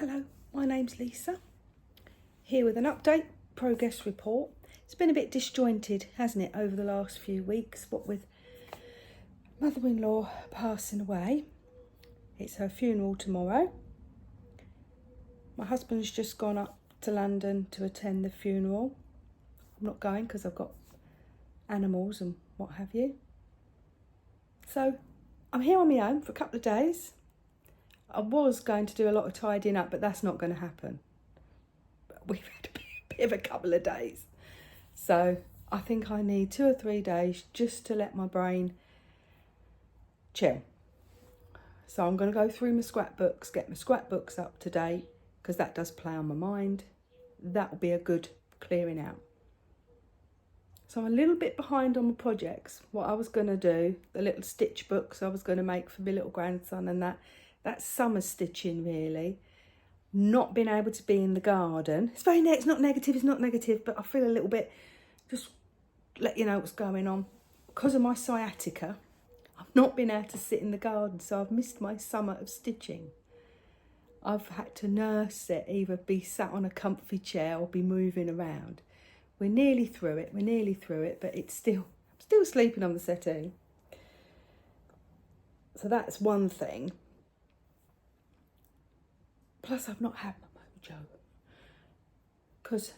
Hello, my name's Lisa, here with an update, progress report. It's been a bit disjointed, hasn't it, over the last few weeks, what with mother-in-law passing away. It's her funeral tomorrow. My husband's just gone up to London to attend the funeral. I'm not going because I've got animals and what have you. So I'm here on my own for a couple of days. I was going to do a lot of tidying up, but that's not going to happen. But we've had a bit of a couple of days. So I think I need 2 or 3 days just to let my brain chill. So I'm going to go through my scrapbooks, get my scrapbooks up to date, because that does play on my mind. That will be a good clearing out. So I'm a little bit behind on my projects. What I was going to do, the little stitch books I was going to make for my little grandson and that's summer stitching really. Not being able to be in the garden. It's not negative, but I feel a little bit, just let you know what's going on. Because of my sciatica, I've not been able to sit in the garden, so I've missed my summer of stitching. I've had to nurse it, either be sat on a comfy chair or be moving around. We're nearly through it, but I'm still sleeping on the settee. So that's one thing. Plus I've not had my mojo because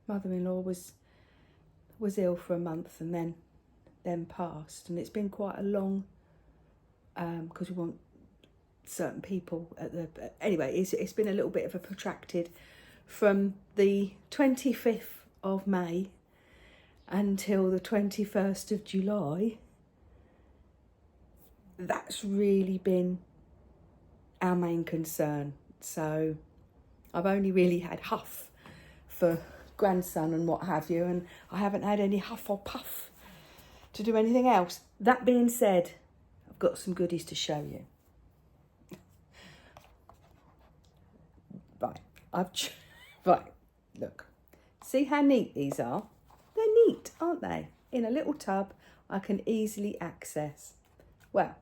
mother-in-law was ill for a month and then passed, and it's been quite a long because we want certain people at the anyway it's been a little bit of a protracted from the 25th of May until the 21st of July. That's really been our main concern. So I've only really had huff for grandson and what have you, and I haven't had any huff or puff to do anything else. That being said, I've got some goodies to show you. Right, look. See how neat these are? They're neat, aren't they? In a little tub I can easily access. Well,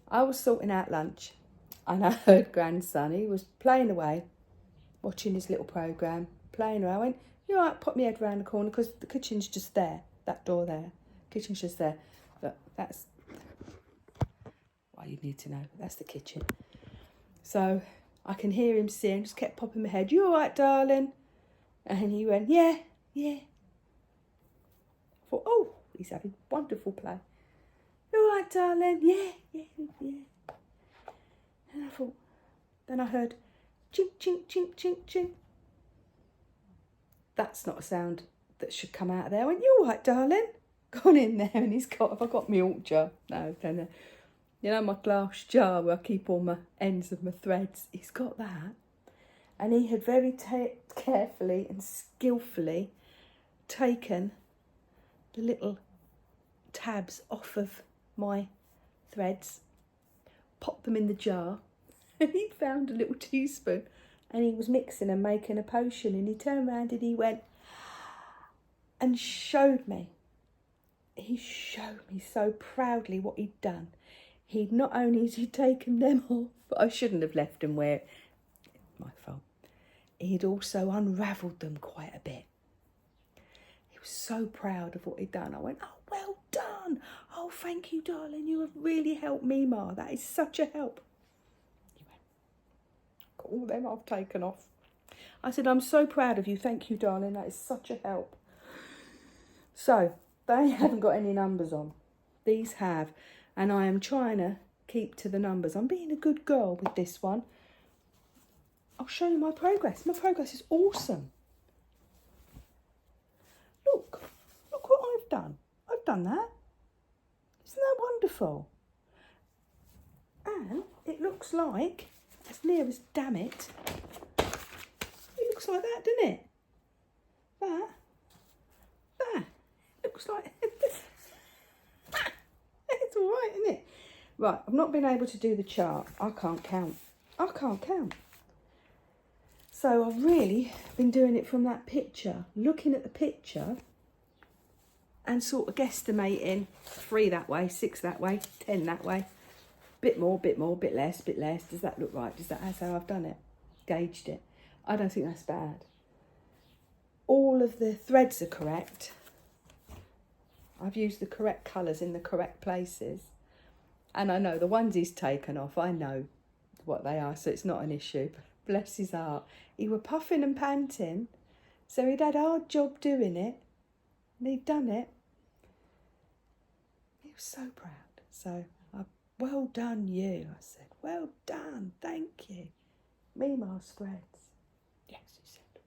I was sorting out lunch and I heard grandson, he was playing away, watching his little programme, playing away. I went, you all right, pop my head round the corner because the kitchen's just there, that door there. Kitchen's just there. Look, that's, well, you need to know, that's the kitchen. So I can hear him saying, just kept popping my head, you all right, darling? And he went, yeah. I thought, oh, he's having wonderful play. You all right, darling? Yeah. And I thought, then I heard chink, chink, chink, chink, chink. That's not a sound that should come out of there. I went, you all right, darling? Gone in there and have I got my alt jar? No, you know my glass jar where I keep all my ends of my threads? He's got that. And he had very carefully and skillfully taken the little tabs off of my threads, popped them in the jar, and he found a little teaspoon and he was mixing and making a potion, and he turned around and he went and showed me. He showed me so proudly what he'd done. He'd not only had he taken them off, but I shouldn't have left them where, my fault. He'd also unravelled them quite a bit. He was so proud of what he'd done. I went, oh, well done. Oh, thank you, darling. You have really helped me, Ma. That is such a help. He went, got all them I've taken off. I said, I'm so proud of you. Thank you, darling. That is such a help. So they haven't got any numbers on. These have. And I am trying to keep to the numbers. I'm being a good girl with this one. I'll show you my progress. My progress is awesome. Look what I've done. I've done that. Isn't that wonderful? And it looks like, as near as damn it, it looks like that, doesn't it? That. Looks like, it's all right, isn't it? Right, I've not been able to do the chart. I can't count. So I've really been doing it from that picture, looking at the picture and sort of guesstimating 3 that way, 6 that way, 10 that way, bit more, bit less. Does that look right? That's how I've done it. gauged it. I don't think that's bad. All of the threads are correct. I've used the correct colours in the correct places. And I know the ones he's taken off, I know what they are, so it's not an issue. But bless his heart. He were puffing and panting, so he'd had a hard job doing it, and he'd done it. He was so proud. So, well done you, I said. Well done, thank you. Mima's threads. Yes, he said.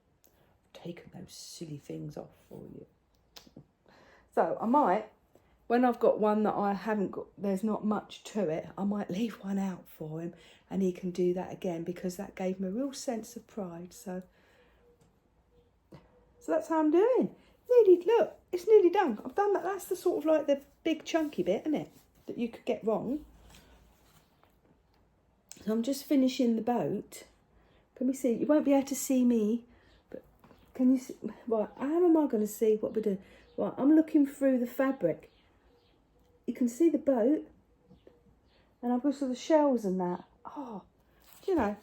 I've taken those silly things off for you. So I might, when I've got one that I haven't got, there's not much to it, I might leave one out for him and he can do that again, because that gave me a real sense of pride. So that's how I'm doing. Look, it's nearly done. I've done that. That's the sort of like the big chunky bit, isn't it? That you could get wrong. So I'm just finishing the boat. Can we see? You won't be able to see me, but can you see? Right, how am I going to see what we're doing? Right, I'm looking through the fabric. You can see the boat, and I've got sort of shells and that. Oh, you know,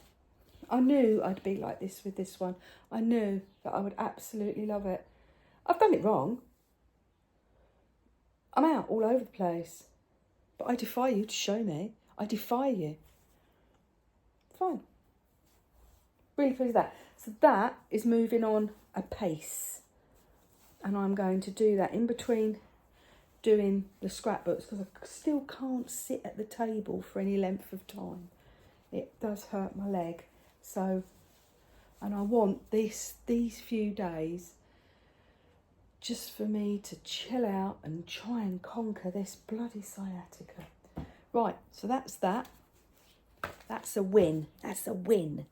I knew I'd be like this with this one. I knew that I would absolutely love it. I've done it wrong. I'm out all over the place, but I defy you to show me. I defy you. Fine. Really pleased with that. So that is moving on apace. And I'm going to do that in between doing the scrapbooks, because I still can't sit at the table for any length of time. It does hurt my leg. So, and I want these few days just for me to chill out and try and conquer this bloody sciatica. Right, so that's that. That's a win. That's a win.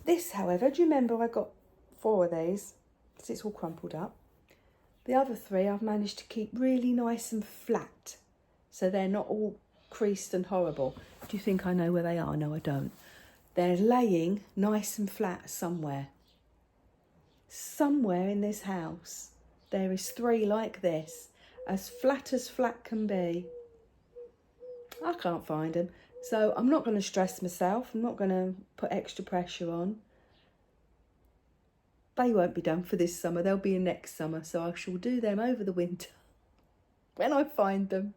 This, however, do you remember I got 4 of these? Because it's all crumpled up. The other 3 I've managed to keep really nice and flat, so they're not all creased and horrible. Do you think I know where they are? No, I don't. They're laying nice and flat somewhere. Somewhere in this house, there is 3 like this, as flat can be. I can't find them, so I'm not going to stress myself. I'm not going to put extra pressure on. They won't be done for this summer. They'll be in next summer, so I shall do them over the winter when I find them.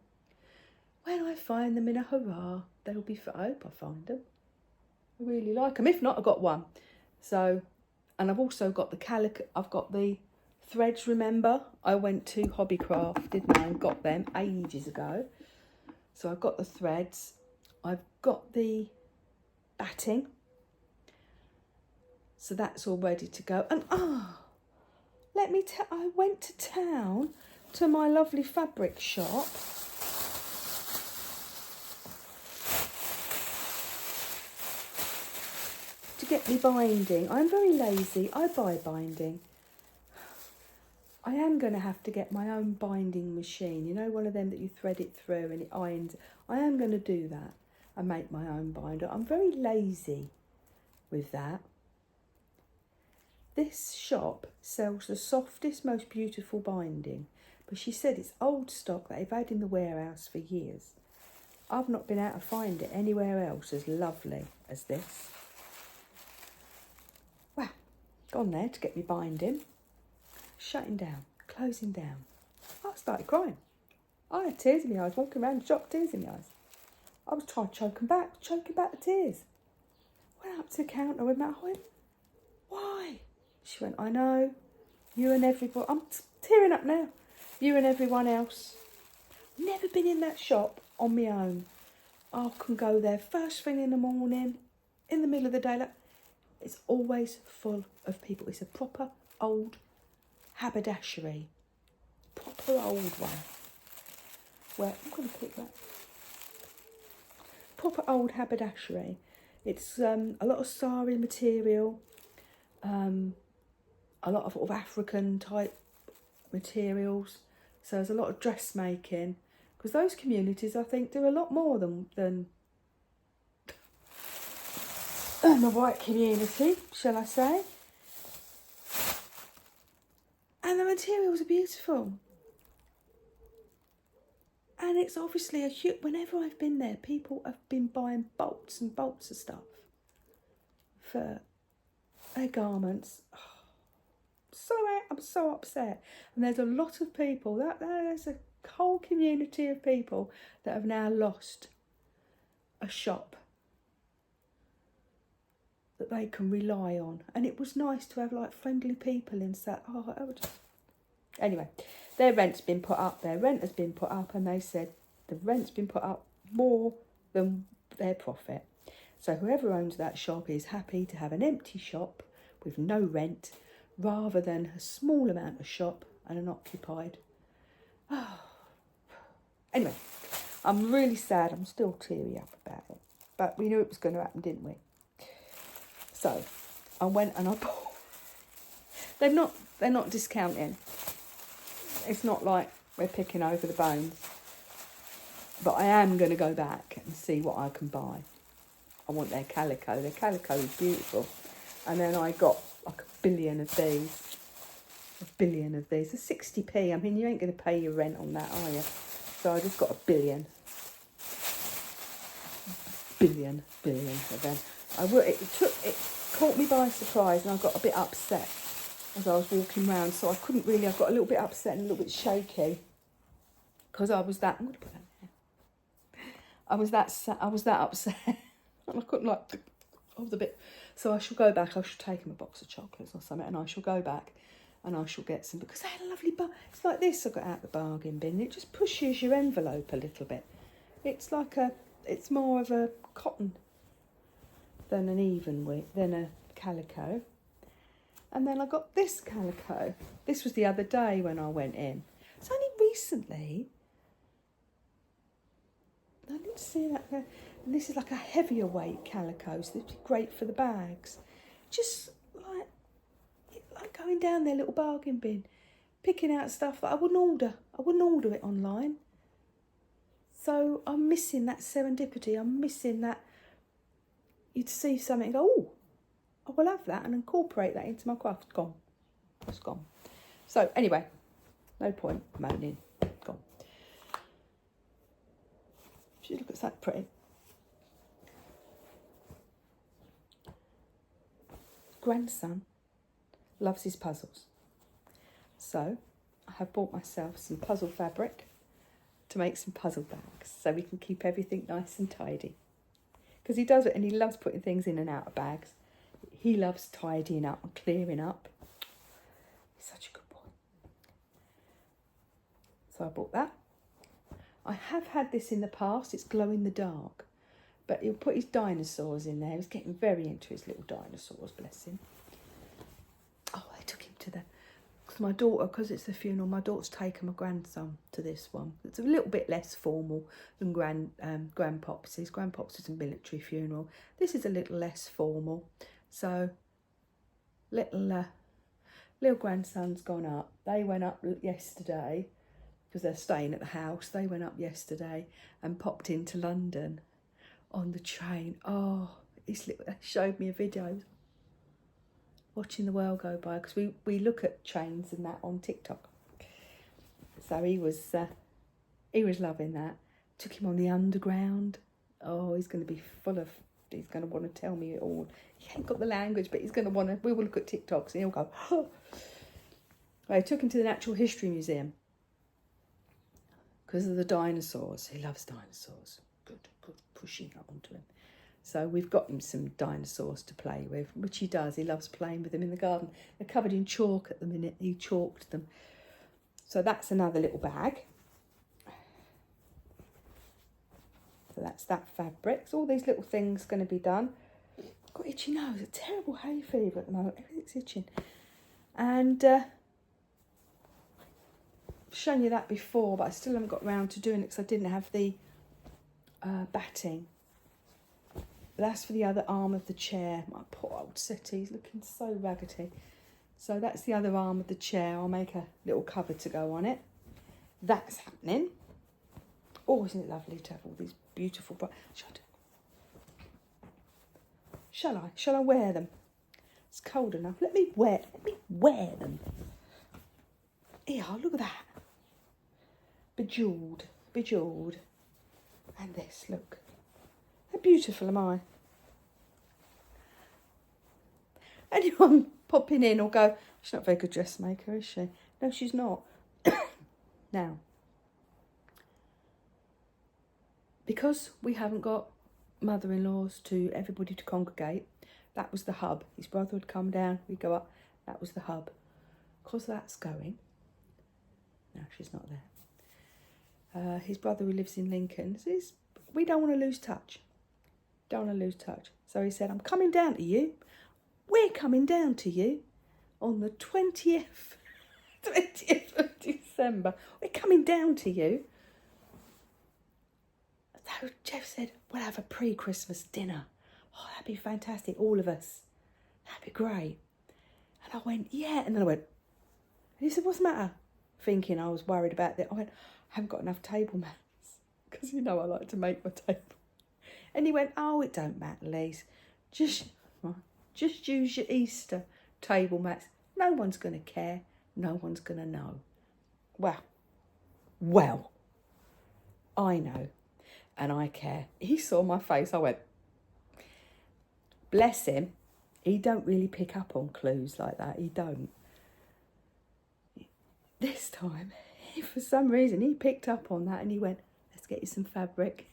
When I find them in a hurrah, they'll be. I hope I find them. I really like them. If not, I've got one. So, and I've also got the calico. I've got the threads. Remember, I went to Hobbycraft, didn't I, and got them ages ago. So I've got the threads. I've got the batting. So that's all ready to go. And let me tell, I went to town to my lovely fabric shop. To get me binding. I'm very lazy. I buy binding. I am going to have to get my own binding machine. You know, one of them that you thread it through and it irons. I am going to do that and make my own binder. I'm very lazy with that. This shop sells the softest, most beautiful binding, but she said it's old stock that they've had in the warehouse for years. I've not been able to find it anywhere else as lovely as this. Well, gone there to get me binding, shutting down, closing down. I started crying. I had tears in my eyes, walking around the shop, tears in my eyes. I was trying to choking back the tears. Went up to the counter with my went, why? She went, I know, you and everybody, I'm tearing up now, you and everyone else. Never been in that shop on my own. I can go there first thing in the morning, in the middle of the day. Like, it's always full of people. It's a proper old haberdashery. Proper old one. Where, I'm going to keep that. Proper old haberdashery. It's a lot of sari material. A lot of sort of African type materials. So there's a lot of dressmaking. Because those communities, I think, do a lot more than the white community, shall I say. And the materials are beautiful. And it's obviously a huge... Whenever I've been there, people have been buying bolts and bolts of stuff. for their garments. I'm so upset. And there's a lot of people, there's a whole community of people that have now lost a shop that they can rely on. And it was nice to have like friendly people inside. Anyway, their rent's been put up, their rent has been put up, and they said the rent's been put up more than their profit. So whoever owns that shop is happy to have an empty shop with no rent rather than a small amount of shop and an occupied. Anyway, I'm really sad. I'm still teary up about it. But we knew it was going to happen, didn't we? So I went and I bought. They're not discounting. It's not like we're picking over the bones. But I am going to go back and see what I can buy. I want their calico. Their calico is beautiful. And then I got like 1 billion of these. 1 billion of these. A 60p. I mean, you ain't going to pay your rent on that, are you? So I just got 1 billion. Billion of them. It caught me by surprise, and I got a bit upset as I was walking around. So I couldn't really. I got a little bit upset and a little bit shaky because I was that. I'm going to put that there. I was that upset, and I couldn't I was a bit. So I shall go back. I shall take him a box of chocolates or something, and I shall go back, and I shall get some, because they had a lovely bar. It's like this. I got out the bargain bin. It just pushes your envelope a little bit. It's it's more of a cotton than an even weight, than a calico. And then I got this calico. This was the other day when I went in. It's only recently. I didn't see that. And this is like a heavier weight calico, so it's great for the bags. Just like going down their little bargain bin, picking out stuff that I wouldn't order. I wouldn't order it online. So I'm missing that serendipity. I'm missing that. You'd see something and go, oh, I will have that and incorporate that into my craft. It's gone. It's gone. So anyway, no point moaning. Gone. Look, it's that pretty. Grandson loves his puzzles. So I have bought myself some puzzle fabric to make some puzzle bags so we can keep everything nice and tidy. Because he does it and he loves putting things in and out of bags. He loves tidying up and clearing up. He's such a good boy. So I bought that. I have had this in the past. It's glow in the dark. But he'll put his dinosaurs in there. He's getting very into his little dinosaurs, bless him. Oh, they took him to because my daughter, because it's the funeral, my daughter's taken my grandson to this one. It's a little bit less formal than Grandpops's. Grandpop's is a military funeral. This is a little less formal. So, little grandson's gone up. They went up yesterday, because they're staying at the house. They went up yesterday and popped into London on the train. Oh, they showed me a video watching the world go by, because we look at trains and that on TikTok. So he was loving that. Took him on the underground. Oh, he's going to be he's going to want to tell me it all. He ain't got the language, but he's going to want to. We will look at TikToks and he'll go, oh. I took him to the Natural History Museum because of the dinosaurs. He loves dinosaurs. Good, pushing that onto him. So we've got him some dinosaurs to play with, which he does. He loves playing with them in the garden. They're covered in chalk at the minute. He chalked them. So that's another little bag. So that's that fabric. So all these little things going to be done. I've got itchy nose. A terrible hay fever at the moment. Everything's itching. And I've shown you that before, but I still haven't got round to doing it because I didn't have the batting. That's for the other arm of the chair. My poor old settee's looking so raggedy. So that's the other arm of the chair. I'll make a little cover to go on it. That's happening. Oh, isn't it lovely to have all these beautiful... Shall I wear them? It's cold enough. Let me wear them. Yeah, look at that. Bejeweled. And this, look. How beautiful am I? anyone popping in or go, she's not a very good dressmaker, is she? No, she's not. Now, because we haven't got mother-in-laws to everybody to congregate, that was the hub. His brother would come down, we'd go up, that was the hub. Because that's going, no, she's not there. His brother who lives in Lincoln says, we don't want to lose touch. Don't want to lose touch. So he said, I'm coming down to you. We're coming down to you on the 20th of December. We're coming down to you. So Jeff said, we'll have a pre-Christmas dinner. Oh, that'd be fantastic, all of us. That'd be great. And I went, yeah. And then I went, and he said, what's the matter? Thinking I was worried about that. I went, I haven't got enough table mats. Because you know I like to make my table. And he went, oh, it don't matter, Lise. Just use your Easter table mats. No one's going to care. No one's going to know. Well, I know. And I care. He saw my face. I went, bless him. He don't really pick up on clues like that. He don't. This time, for some reason, he picked up on that and he went, let's get you some fabric.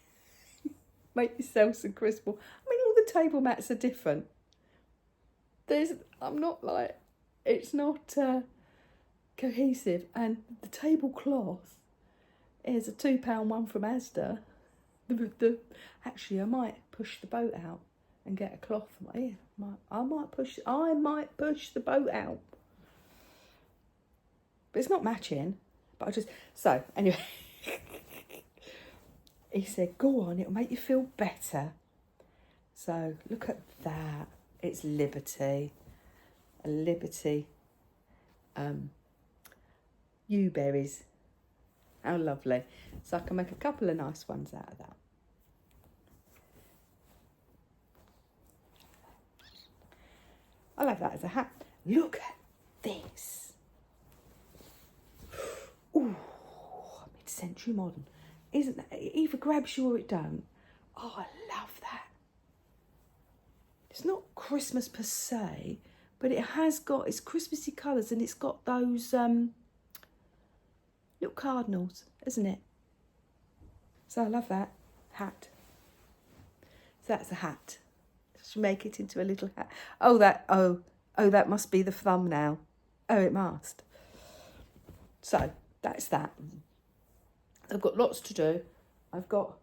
Make yourself some crystal. I mean, all the table mats are different. I'm not like, it's not cohesive. And the tablecloth is a £2 one from Asda. Actually, I might push the boat out and get a cloth. Yeah, I might push the boat out. But it's not matching. But so anyway, he said, go on, it'll make you feel better. So look at that. It's Liberty. A Liberty. Yew-berries. How lovely. So I can make a couple of nice ones out of that. I'll have that as a hat. Look at this. Ooh, mid-century modern. Isn't that? It either grabs you or it don't. Oh, I love that. It's not Christmas per se, but it has got, it's Christmassy colours and it's got those little cardinals, isn't it? So I love that hat. So that's a hat. Should make it into a little hat. Oh, that must be the thumbnail. Oh, it must. So that's that. I've got lots to do. I've got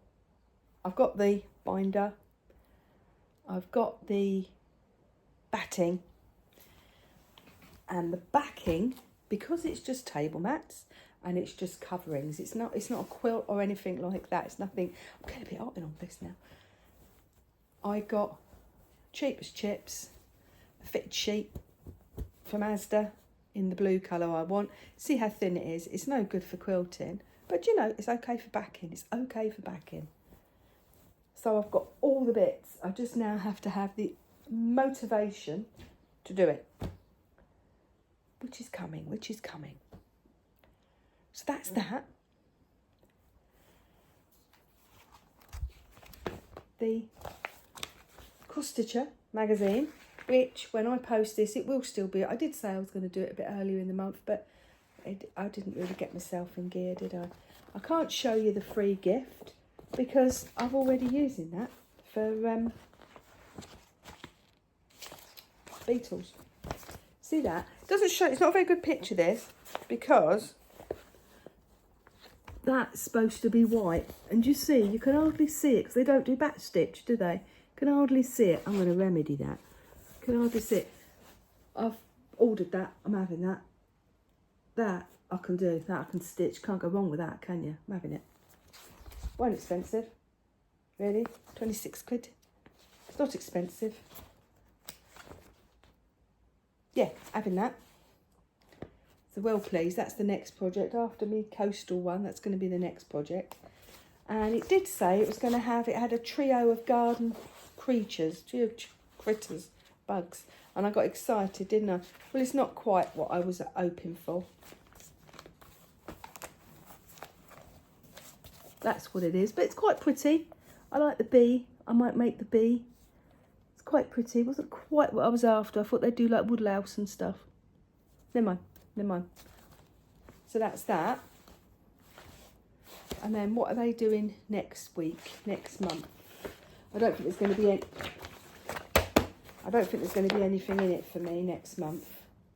the binder. I've got the batting. And the backing, because it's just table mats and it's just coverings. It's not a quilt or anything like that. It's nothing. I'm getting a bit hot on this now. I got cheap as chips, a fitted sheet from Asda in the blue colour I want. See how thin it is. It's no good for quilting, but you know, it's okay for backing. It's okay for backing. So I've got all the bits. I just now have to have the motivation to do it, which is coming. So that's that. The Cross Stitcher magazine, which when I post this, it will still be. I did say I was going to do it a bit earlier in the month, but I didn't really get myself in gear, did I? I can't show you the free gift because I've already using that for beetles. See that? It doesn't show. It's not a very good picture, this, because that's supposed to be white, and you see, you can hardly see it because they don't do back stitch, do they? Can hardly see it. I'm going to remedy that. Can hardly see it. I've ordered that. I'm having that. That I can do. That I can stitch. Can't go wrong with that, can you? I'm having it. Won't expensive. Really? 26 quid. It's not expensive. Yeah, having that. So well pleased. That's the next project. After me coastal one, that's going to be the next project. And it did say it was going to have, it had a trio of garden creatures, critters, bugs. And I got excited, didn't I? Well, it's not quite what I was hoping for. That's what it is, but it's quite pretty. I like the bee. I might make the bee. It's quite pretty. It wasn't quite what I was after. I thought they'd do like woodlouse and stuff. Never mind, never mind. So that's that. And then what are they doing next week, next month? I don't think there's going to be anything in it for me next month.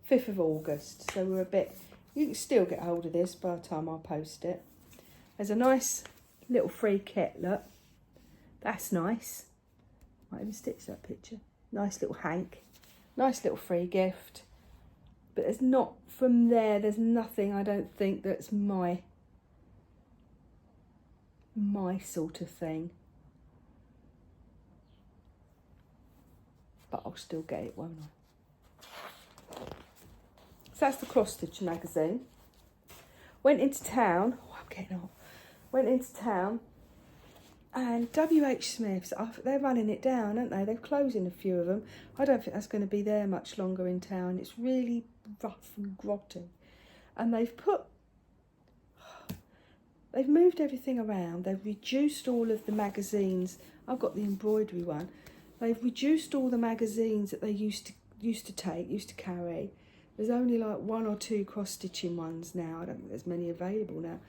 5th of August. So we're a bit... You can still get hold of this by the time I post it. There's a nice little free kit, look. That's nice. Might even stitch that picture. Nice little hank. Nice little free gift. But there's not, from there, there's nothing I don't think that's my sort of thing. But I'll still get it, won't I? So that's the cross stitch magazine. Went into town. Oh, I'm getting hot. Went into town. And WH Smith's, they're running it down, aren't they? They're closing a few of them. I don't think that's going to be there much longer in town. It's really rough and grotty. And they've moved everything around. They've reduced all of the magazines. I've got the embroidery one. They've reduced all the magazines that they used to carry. There's only like 1 or 2 cross-stitching ones now. I don't think there's many available now.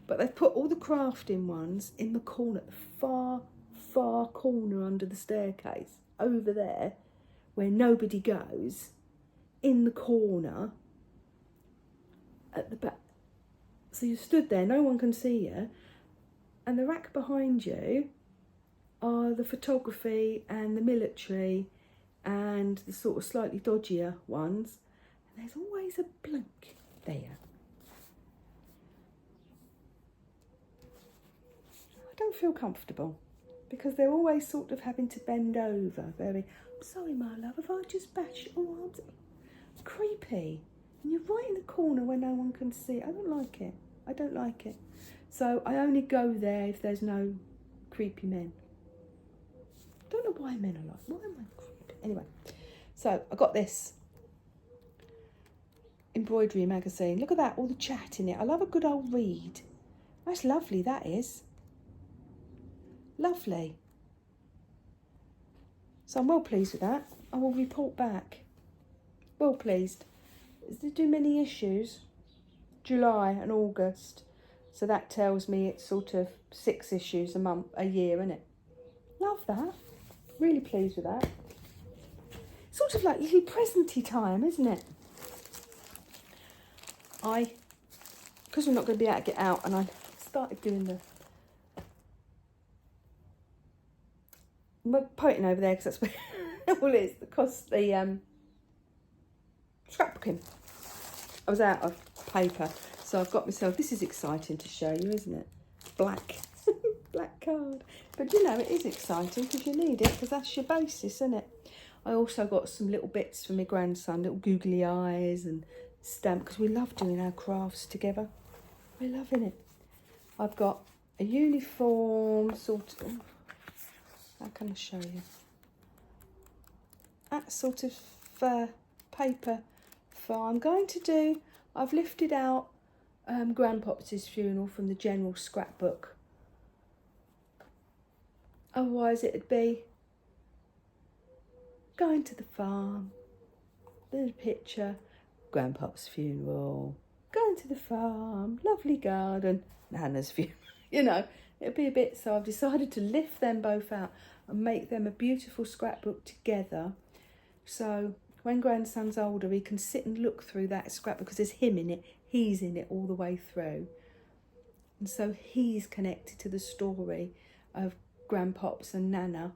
But they've put all the crafting ones in the corner, the far, far corner under the staircase, over there, where nobody goes, in the corner, at the back. So you stood there, no one can see you, and the rack behind you are the photography and the military and the sort of slightly dodgier ones, and there's always a bloke there. I don't feel comfortable because they're always sort of having to bend over. I'm sorry, my love, if I just bash your arms. It's creepy. And you're right in the corner where no one can see. I don't like it. I don't like it. So I only go there if there's no creepy men. I don't know why men are like, why am I creepy? Anyway, so I got this embroidery magazine. Look at that, all the chat in it. I love a good old read. That's lovely, that is. Lovely. So I'm well pleased with that. I will report back. Well pleased. They do many issues, July and August. So that tells me it's sort of 6 issues a year, isn't it? Love that. Really pleased with that. Sort of like little presenty time, isn't it? Because we're not going to be able to get out, and I started doing I'm pointing over there because that's where all it is. The scrapbooking. I was out of paper, so I've got myself. This is exciting to show you, isn't it? Black card. But you know, it is exciting because you need it, because that's your basis, isn't it? I also got some little bits for my grandson, little googly eyes and stamp, because we love doing our crafts together. We're loving it. I've got a uniform sort of. How can I show you? That sort of paper for I'm going to do. I've lifted out Grandpop's funeral from the general scrapbook. Otherwise it'd be going to the farm. There's a picture. Grandpop's funeral. Going to the farm. Lovely garden. Nana's funeral. You know, it'd be a bit. So I've decided to lift them both out and make them a beautiful scrapbook together. So when grandson's older, he can sit and look through that scrapbook because there's him in it. He's in it all the way through. And so he's connected to the story of Grandpops and Nana,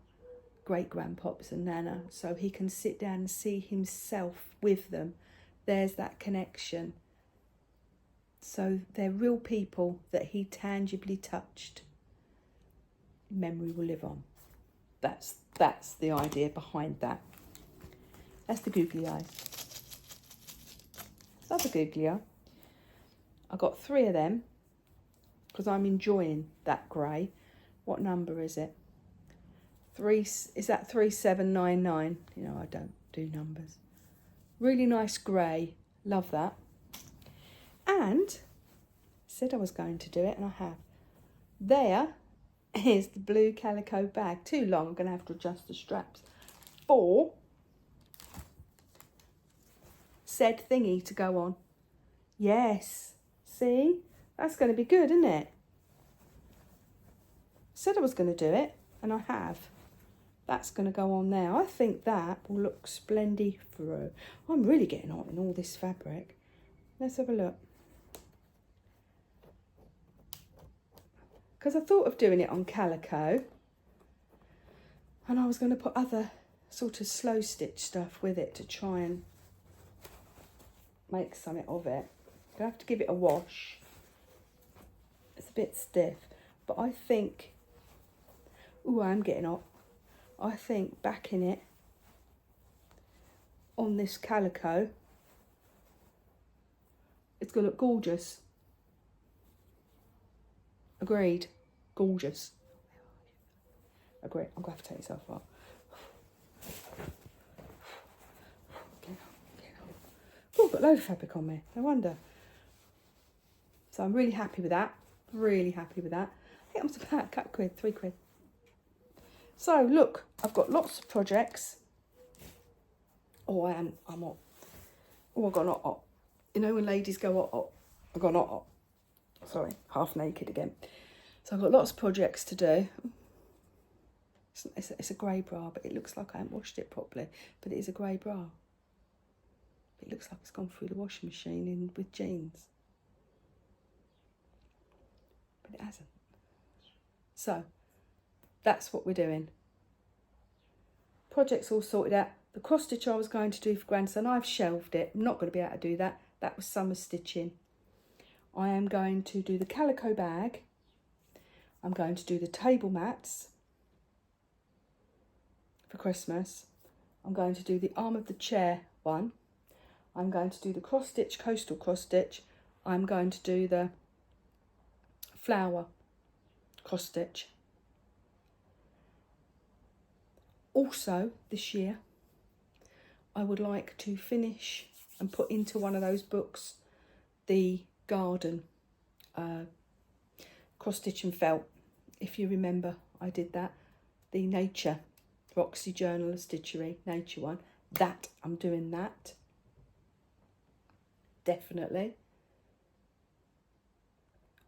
great Grandpops and Nana. So he can sit down and see himself with them. There's that connection. So they're real people that he tangibly touched. Memory will live on. That's the idea behind that. That's the googly eyes. Another googly eye. I got 3 of them because I'm enjoying that grey. What number is it? Is that 3799? You know, I don't do numbers. Really nice grey. Love that. And said I was going to do it, and I have. There is the blue calico bag. Too long, I'm going to have to adjust the straps. for said thingy to go on. Yes, see, that's going to be good, isn't it? Said I was going to do it, and I have. That's going to go on there. I think that will look splendiferous. I'm really getting on in all this fabric. Let's have a look. Because I thought of doing it on calico, and I was going to put other sort of slow stitch stuff with it to try and make something of it. I have to give it a wash. It's a bit stiff, but I think, ooh, I'm getting up. I think backing it on this calico, it's going to look gorgeous. Agreed. Gorgeous. Agreed. I'm going to have to take this off. Oh, I've got a load of fabric on me. No wonder. So I'm really happy with that. Really happy with that. I think I'm about a couple quid, £3. So look, I've got lots of projects. Oh, I'm hot. Oh, I got not hot. You know when ladies go hot. I got not hot. Sorry, half naked again. So I've got lots of projects to do. It's a grey bra, but it looks like I haven't washed it properly. But it is a grey bra. It looks like it's gone through the washing machine with jeans. But it hasn't. So, that's what we're doing. Project's all sorted out. The cross stitch I was going to do for grandson, I've shelved it. I'm not going to be able to do that. That was summer stitching. I am going to do the calico bag. I'm going to do the table mats for Christmas. I'm going to do the arm of the chair one. I'm going to do the cross stitch, coastal cross stitch. I'm going to do the flower cross stitch. Also, this year, I would like to finish and put into one of those books the garden cross stitch and felt. If you remember, I did that. The nature, Roxy Journal of Stitchery, nature one. That, I'm doing that. Definitely.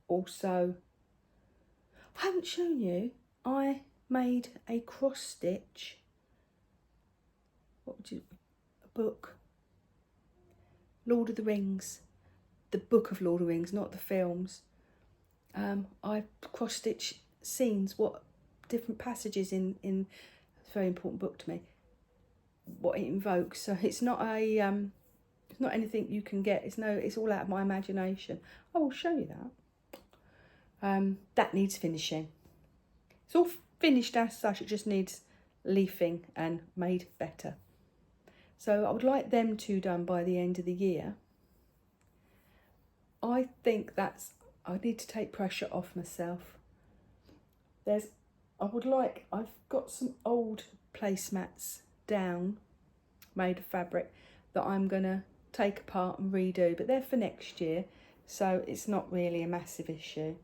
Also, I haven't shown you, I made a cross stitch. A book. Lord of the Rings. The book of Lord of the Rings, not the films. I cross stitch scenes, what different passages in it's a very important book to me, what it invokes. So it's not anything you can get. It's all out of my imagination. I will show you that. That needs finishing. It's all finished as such. It just needs leafing and made better. So I would like them two done by the end of the year. I think I need to take pressure off myself. I've got some old placemats down, made of fabric, that I'm going to take apart and redo, but they're for next year, so it's not really a massive issue.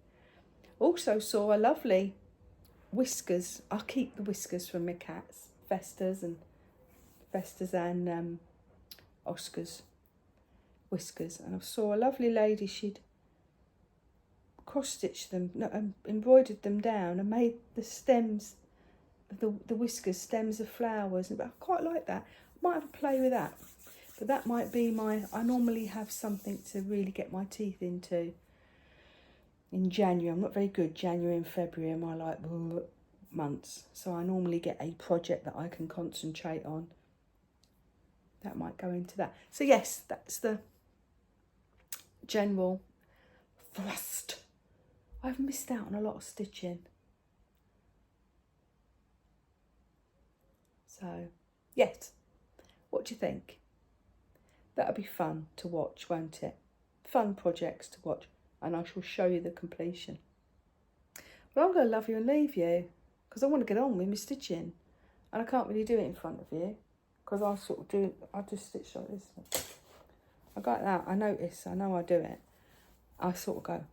Also saw a lovely whiskers. I'll keep the whiskers from my cats, Festas and Oscar's whiskers, and I saw a lovely lady, she'd cross-stitched them, embroidered them down and made the stems, the whiskers, stems of flowers. I quite like that. I might have a play with that. But that might be I normally have something to really get my teeth into in January. I'm not very good. January and February are my months. So I normally get a project that I can concentrate on. That might go into that. So yes, that's the general thrust. I've missed out on a lot of stitching. So, yes. What do you think? That'll be fun to watch, won't it? Fun projects to watch. And I shall show you the completion. Well, I'm going to love you and leave you, because I want to get on with my stitching. And I can't really do it in front of you, because I just stitch like this. I got that, I notice, I know I do it. I sort of go.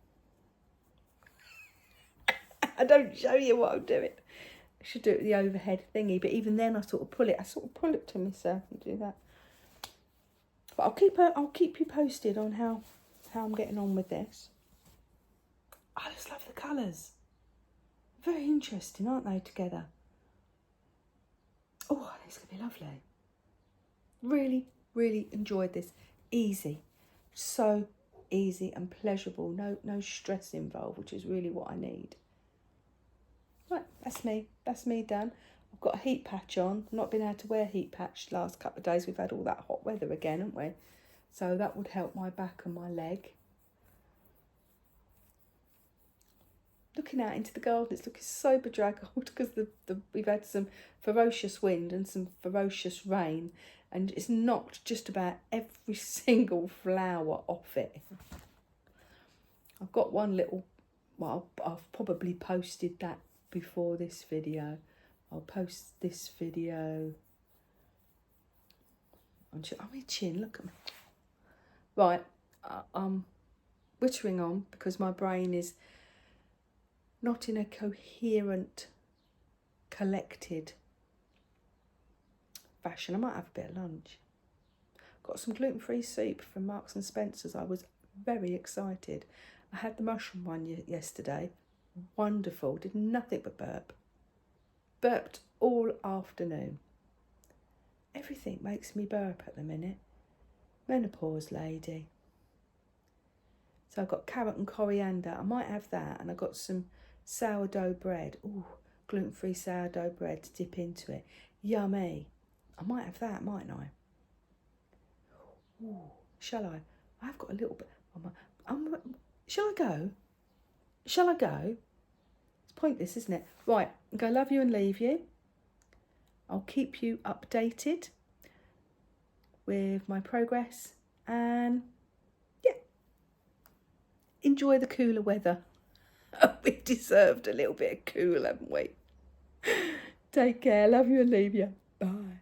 I don't show you what I'm doing. should do it with the overhead thingy, but even then I sort of pull it to myself and do that. But I'll keep you posted on how I'm getting on with this. I just love the colours. Very interesting, aren't they, together? Oh, it's going to be lovely. Really, really enjoyed this. Easy. So easy and pleasurable. No stress involved, which is really what I need. Right, that's me. That's me done. I've got a heat patch on. I've not been able to wear a heat patch the last couple of days. We've had all that hot weather again, haven't we? So that would help my back and my leg. Looking out into the garden, it's looking so bedraggled because we've had some ferocious wind and some ferocious rain, and it's knocked just about every single flower off it. I've got one little, well, I've probably posted that before this video. I'll post this video. I'm itching, look at me. Right, I'm wittering on because my brain is not in a coherent, collected fashion. I might have a bit of lunch. Got some gluten-free soup from Marks and Spencer's. I was very excited. I had the mushroom one yesterday. Wonderful. Did nothing but burp. Burped all afternoon. Everything makes me burp at the minute. Menopause lady. So I've got carrot and coriander. I might have that. And I've got some sourdough bread. Ooh, gluten-free sourdough bread to dip into it. Yummy. I might have that, mightn't I? Ooh, shall I? I've got a little bit. Shall I go? Shall I go? It's pointless, isn't it? Right, I'm going to love you and leave you. I'll keep you updated with my progress. And yeah, enjoy the cooler weather. We deserved a little bit of cool, haven't we? Take care. Love you and leave you. Bye.